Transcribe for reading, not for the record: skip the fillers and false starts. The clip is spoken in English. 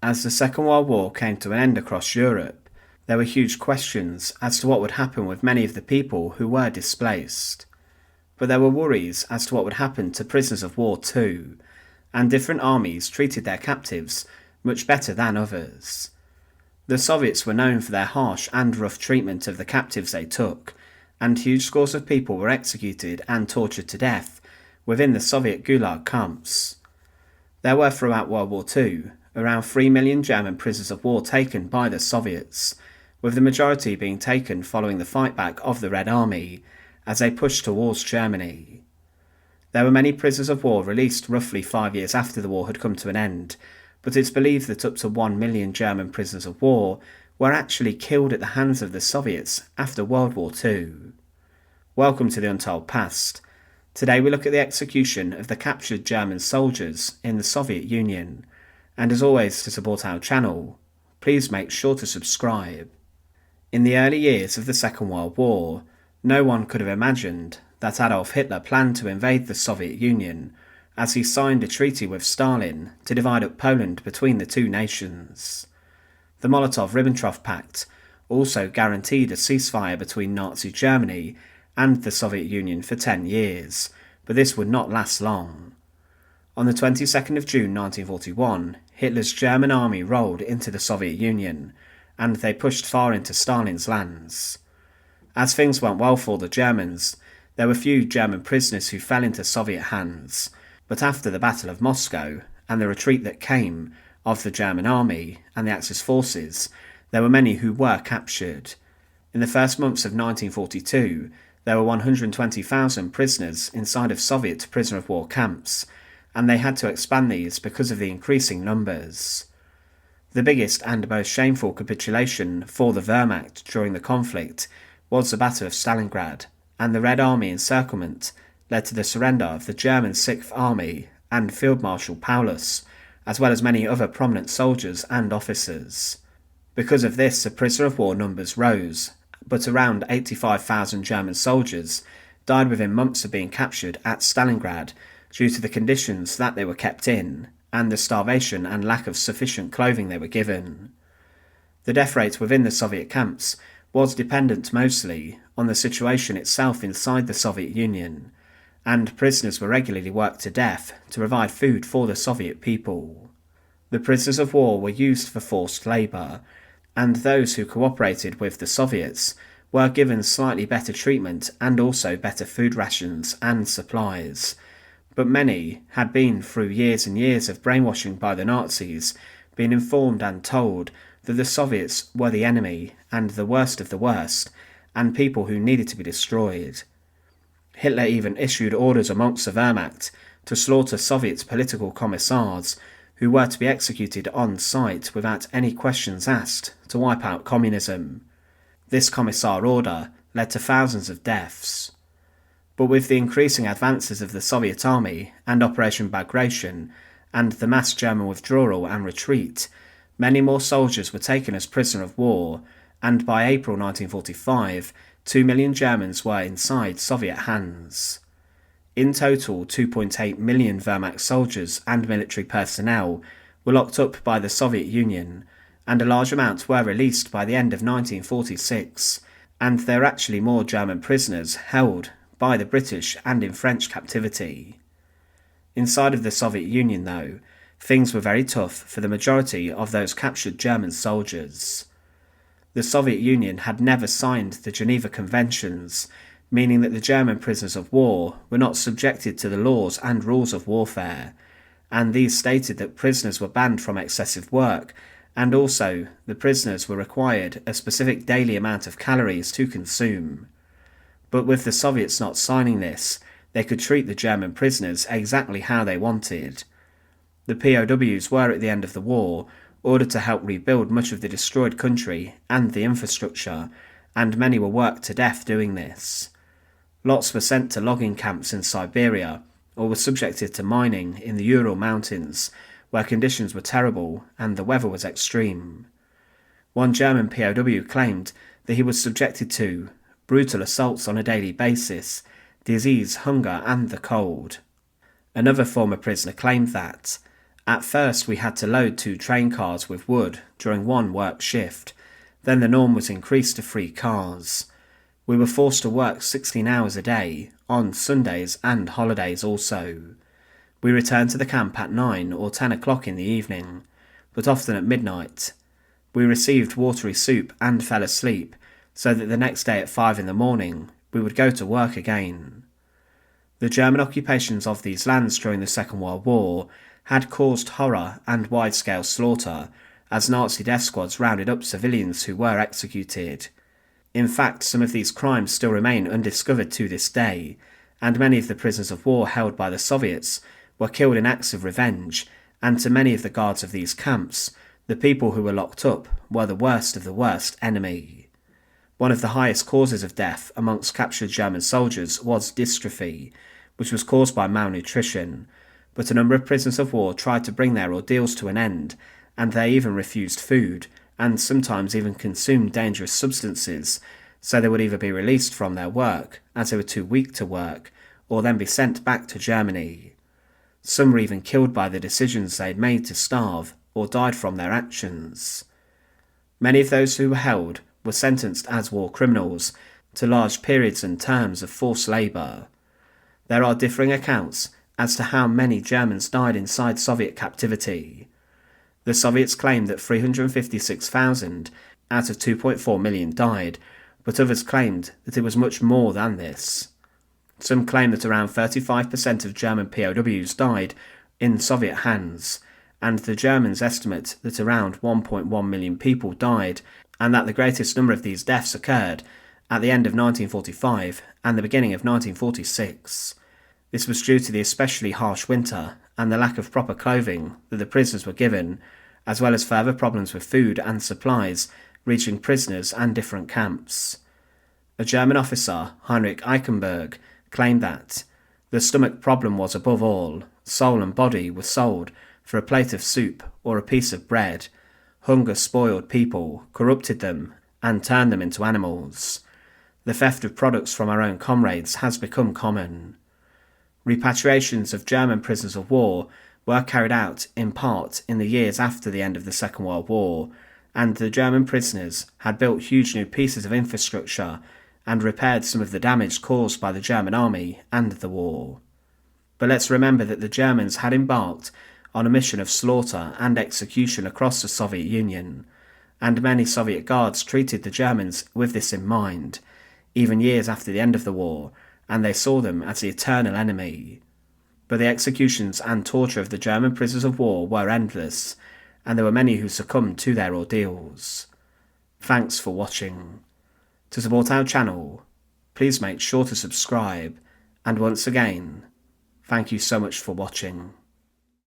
As the Second World War came to an end across Europe, there were huge questions as to what would happen with many of the people who were displaced. But there were worries as to what would happen to prisoners of war too, and different armies treated their captives much better than others. The Soviets were known for their harsh and rough treatment of the captives they took, and huge scores of people were executed and tortured to death within the Soviet Gulag camps. There were throughout World War II around 3 million German prisoners of war taken by the Soviets, with the majority being taken following the fightback of the Red Army as they pushed towards Germany. There were many prisoners of war released roughly 5 years after the war had come to an end, but it's believed that up to 1 million German prisoners of war were actually killed at the hands of the Soviets after World War II. Welcome to The Untold Past. Today we look at the execution of the captured German soldiers in the Soviet Union, and as always, to support our channel, please make sure to subscribe. In the early years of the Second World War, no one could have imagined that Adolf Hitler planned to invade the Soviet Union, as he signed a treaty with Stalin to divide up Poland between the two nations. The Molotov-Ribbentrop Pact also guaranteed a ceasefire between Nazi Germany and the Soviet Union for 10 years, but this would not last long. On the 22nd of June 1941, Hitler's German army rolled into the Soviet Union, and they pushed far into Stalin's lands. As things went well for the Germans, there were few German prisoners who fell into Soviet hands, but after the Battle of Moscow and the retreat that came of the German army and the Axis forces, there were many who were captured. In the first months of 1942, there were 120,000 prisoners inside of Soviet prisoner of war camps, and they had to expand these because of the increasing numbers. The biggest and most shameful capitulation for the Wehrmacht during the conflict was the Battle of Stalingrad, and the Red Army encirclement led to the surrender of the German 6th Army and Field Marshal Paulus, as well as many other prominent soldiers and officers. Because of this, the prisoner of war numbers rose, but around 85,000 German soldiers died within months of being captured at Stalingrad due to the conditions that they were kept in, and the starvation and lack of sufficient clothing they were given. The death rate within the Soviet camps was dependent mostly on the situation itself inside the Soviet Union, and prisoners were regularly worked to death to provide food for the Soviet people. The prisoners of war were used for forced labour, and those who cooperated with the Soviets were given slightly better treatment and also better food rations and supplies, but many had been through years and years of brainwashing by the Nazis, being informed and told that the Soviets were the enemy and the worst of the worst, and people who needed to be destroyed. Hitler even issued orders amongst the Wehrmacht to slaughter Soviet political commissars who were to be executed on sight without any questions asked to wipe out communism. This commissar order led to thousands of deaths. But with the increasing advances of the Soviet army and Operation Bagration, and the mass German withdrawal and retreat, many more soldiers were taken as prisoner of war, and by April 1945, 2 million Germans were inside Soviet hands. In total, 2.8 million Wehrmacht soldiers and military personnel were locked up by the Soviet Union, and a large amount were released by the end of 1946, and there were actually more German prisoners held by the British and in French captivity. Inside of the Soviet Union, though, things were very tough for the majority of those captured German soldiers. The Soviet Union had never signed the Geneva Conventions, meaning that the German prisoners of war were not subjected to the laws and rules of warfare, and these stated that prisoners were banned from excessive work, and also the prisoners were required a specific daily amount of calories to consume. But with the Soviets not signing this, they could treat the German prisoners exactly how they wanted. The POWs were at the end of the war ordered to help rebuild much of the destroyed country and the infrastructure, and many were worked to death doing this. Lots were sent to logging camps in Siberia, or were subjected to mining in the Ural Mountains, where conditions were terrible and the weather was extreme. One German POW claimed that he was subjected to brutal assaults on a daily basis, disease, hunger and the cold. Another former prisoner claimed that, At first we had to load 2 train cars with wood during one work shift, then the norm was increased to 3 cars. We were forced to work 16 hours a day, on Sundays and holidays also. We returned to the camp at 9 or 10 o'clock in the evening, but often at midnight. We received watery soup and fell asleep, so that the next day at 5 in the morning we would go to work again. The German occupations of these lands during the Second World War had caused horror and wide-scale slaughter, as Nazi death squads rounded up civilians who were executed. In fact, some of these crimes still remain undiscovered to this day, and many of the prisoners of war held by the Soviets were killed in acts of revenge, and to many of the guards of these camps, the people who were locked up were the worst of the worst enemy. One of the highest causes of death amongst captured German soldiers was dystrophy, which was caused by malnutrition, but a number of prisoners of war tried to bring their ordeals to an end, and they even refused food, and sometimes even consumed dangerous substances, so they would either be released from their work, as they were too weak to work, or then be sent back to Germany. Some were even killed by the decisions they had made to starve, or died from their actions. Many of those who were held were sentenced as war criminals to large periods and terms of forced labour. There are differing accounts as to how many Germans died inside Soviet captivity. The Soviets claimed that 356,000 out of 2.4 million died, but others claimed that it was much more than this. Some claim that around 35% of German POWs died in Soviet hands, and the Germans estimate that around 1.1 million people died, and that the greatest number of these deaths occurred at the end of 1945 and the beginning of 1946. This was due to the especially harsh winter and the lack of proper clothing that the prisoners were given, as well as further problems with food and supplies reaching prisoners and different camps. A German officer, Heinrich Eichenberg, claimed that the stomach problem was above all, soul and body were sold for a plate of soup or a piece of bread. Hunger spoiled people, corrupted them, and turned them into animals. The theft of products from our own comrades has become common. Repatriations of German prisoners of war were carried out in part in the years after the end of the Second World War, and the German prisoners had built huge new pieces of infrastructure and repaired some of the damage caused by the German army and the war. But let's remember that the Germans had embarked on a mission of slaughter and execution across the Soviet Union, and many Soviet guards treated the Germans with this in mind, even years after the end of the war, and they saw them as the eternal enemy. But the executions and torture of the German prisoners of war were endless, and there were many who succumbed to their ordeals. Thanks for watching. To support our channel, please make sure to subscribe, and once again, thank you so much for watching.